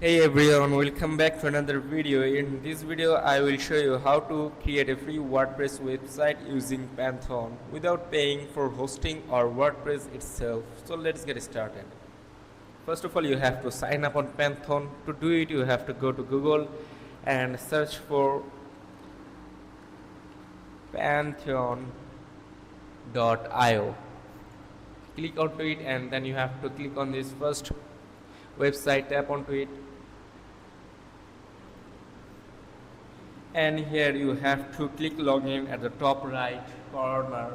Hey everyone, welcome back to another video. In this video, I will show you how to create a free WordPress website using Python without paying for hosting or WordPress itself. So let's get started. First of all, you have to sign up on Python. To do it, you have to go to Google and search for Pantheon.io. Click onto it and then you have to click on this first website, tap onto it, and here you have to click login at the top right corner.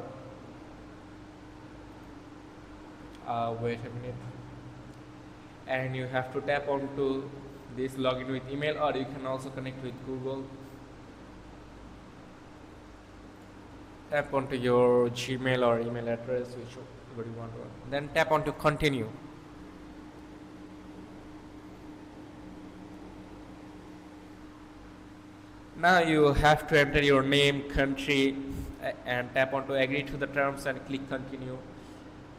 Wait a minute, and you have to tap onto this login with email, or you can also connect with Google. Tap onto your Gmail or email address, whichever you want to, then tap onto continue. Now you have to enter your name, country, and tap on to agree to the terms and click continue.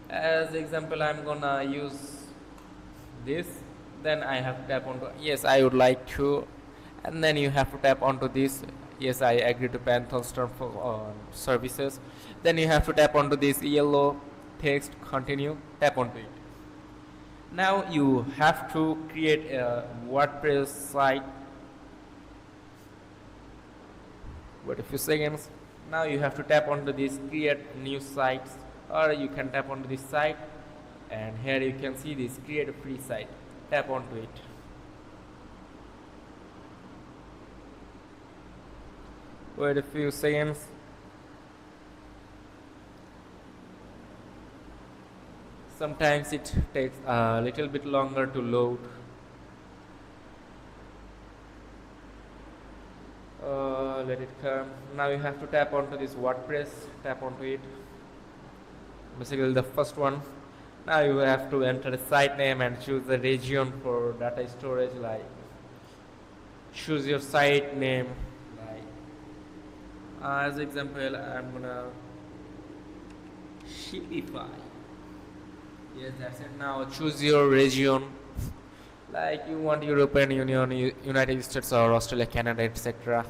As example, I'm gonna use this. Then I have to tap onto yes, I would like to, and then you have to tap onto this. Yes, I agree to Python's term for services. Then you have to tap onto this yellow text continue. Tap onto it. Now you have to create a WordPress site. Wait a few seconds. Now you have to tap onto this create new sites, or you can tap onto this site, and here you can see this create a free site. Tap onto it. Wait a few seconds. Sometimes it takes a little bit longer to load. Let it come. Now you have to tap onto this WordPress, tap onto it, basically the first one. Now you have to enter a site name and choose the region for data storage, like choose your site name, like as example I'm gonna Shopify. Yes, that's it. Now choose your region, like you want European Union, United States or Australia, Canada, etc.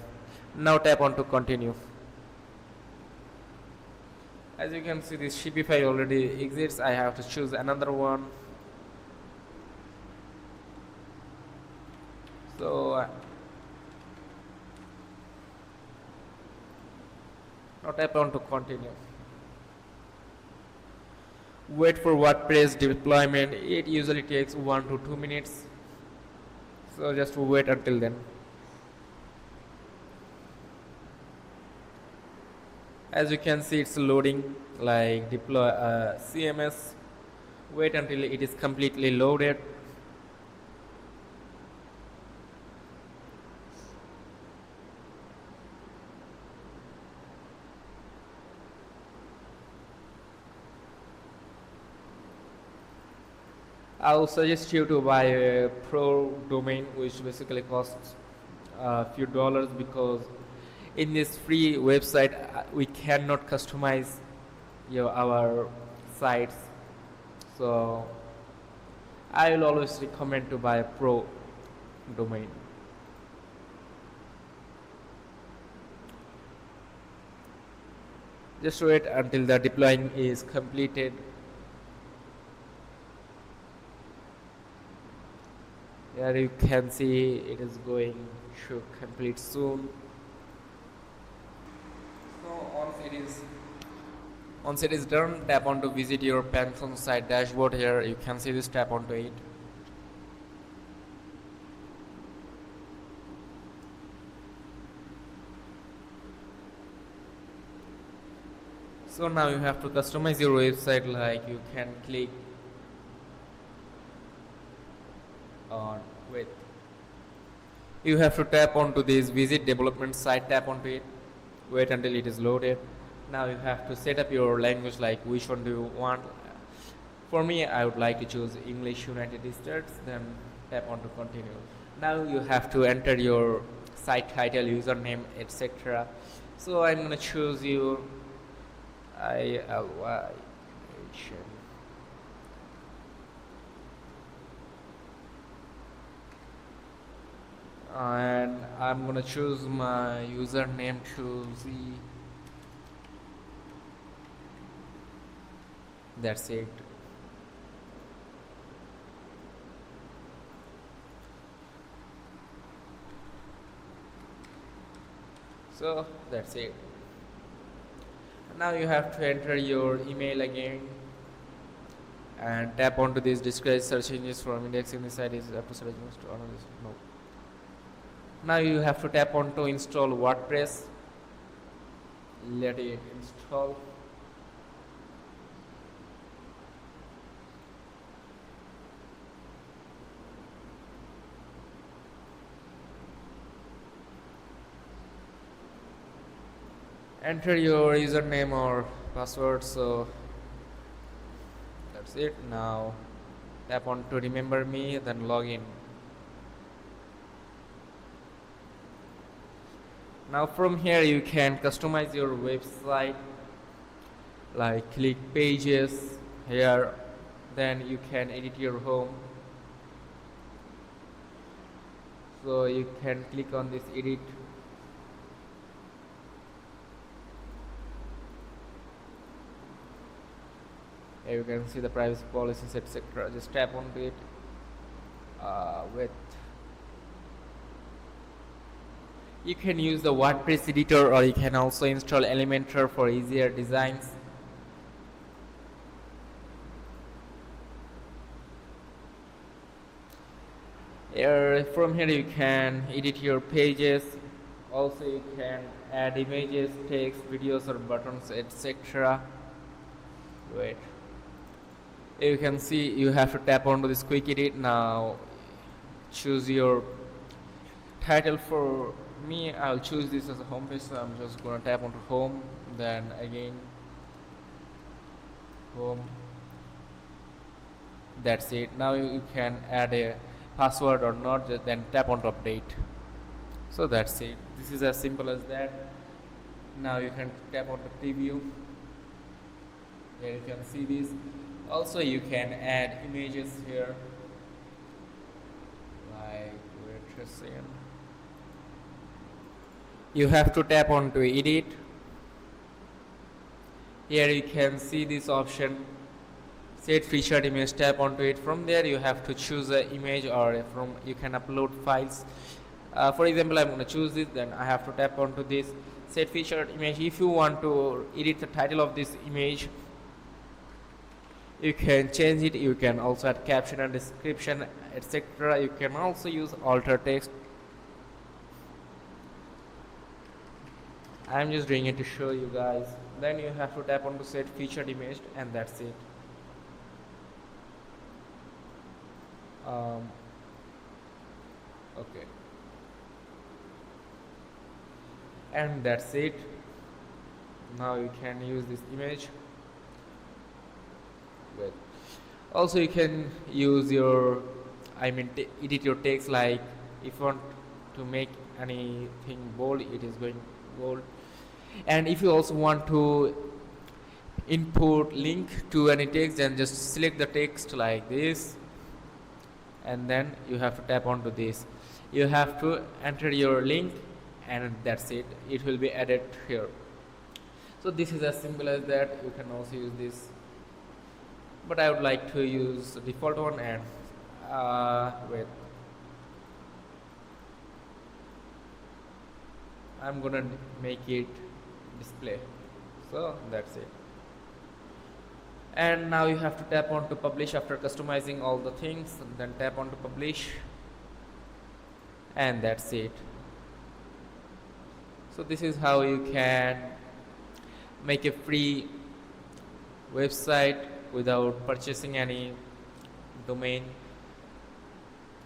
Now tap on to continue. As you can see, this Shopify already exists. I have to choose another one. So now tap on to continue. Wait for WordPress deployment. It usually takes 1 to 2 minutes. So just wait until then. As you can see, it's loading, like deploy CMS. Wait until it is completely loaded. I'll suggest you to buy a pro domain, which basically costs a few dollars, because in this free website we cannot customize our sites. So I will always recommend to buy a pro domain. Just wait until the deploying is completed. Here you can see it is going to complete soon. So once it is done, tap on to visit your Python site dashboard. Here you can see this, tap onto it. So now you have to customize your website, like you can click on wait. You have to tap onto this visit development site, tap onto it, wait until it is loaded. Now you have to set up your language, like which one do you want. For me, I would like to choose English United States, then tap on to continue. Now you have to enter your site title, username, etc. So I'm gonna choose you ILY. and I'm gonna choose my username to Z. That's it. So that's it. Now you have to enter your email again and tap onto this display search engines from indexing the site is up to search engines to analyze. No. Now you have to tap onto install WordPress. Let it install. Enter your username or password. So that's it. Now tap on to remember me, then log in. Now from here you can customize your website, like click pages here, then you can edit your home. So you can click on this edit. Here you can see the privacy policies, etc. Just tap onto it with. You can use the WordPress editor, or you can also install Elementor for easier designs. From here you can edit your pages. Also you can add images, text, videos or buttons, etc. Wait. You can see you have to tap onto this quick edit. Now choose your title. For me, I'll choose this as a home page, so I'm just gonna tap onto home, then again home. That's it. Now you can add a password or not, then tap onto update. So that's it. This is as simple as that. Now you can tap onto preview. Here you can see this. Also you can add images here, like wait a second. You have to tap onto edit. Here you can see this option, set featured image. Tap onto it. From there you have to choose an image, or from you can upload files. For example, I'm going to choose this, then I have to tap onto this set featured image. If you want to edit the title of this image, you can change it. You can also add caption and description, etc. You can also use alter text. I'm just doing it to show you guys. Then you have to tap on to set featured image, and that's it. Okay, and that's it. Now you can use this image. Wait. Also you can use your, edit your text, like if you want to make anything bold, it is going bold. And if you also want to input link to any text, then just select the text like this, and then you have to tap onto this. You have to enter your link, and that's it. It will be added here. So this is as simple as that. You can also use this, but I would like to use the default one. And wait, I'm gonna make it display. So that's it. And now you have to tap on to publish after customizing all the things, and then tap on to publish, and that's it. So this is how you can make a free website without purchasing any domain.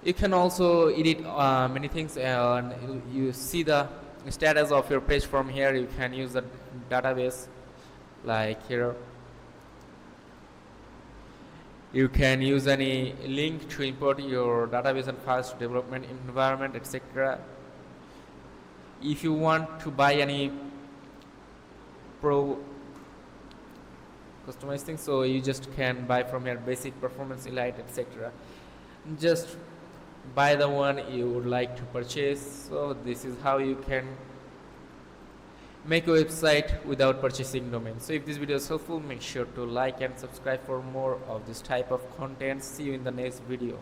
You can also edit many things, and you see the status of your page from here. You can use the database, like here. You can use any link to import your database and files to development environment, etc. If you want to buy any pro customized things, so you just can buy from here, basic, performance, elite, etc. Just buy the one you would like to purchase. So this is how you can make a website without purchasing domain. So if this video is helpful, make sure to like and subscribe for more of this type of content. See you in the next video.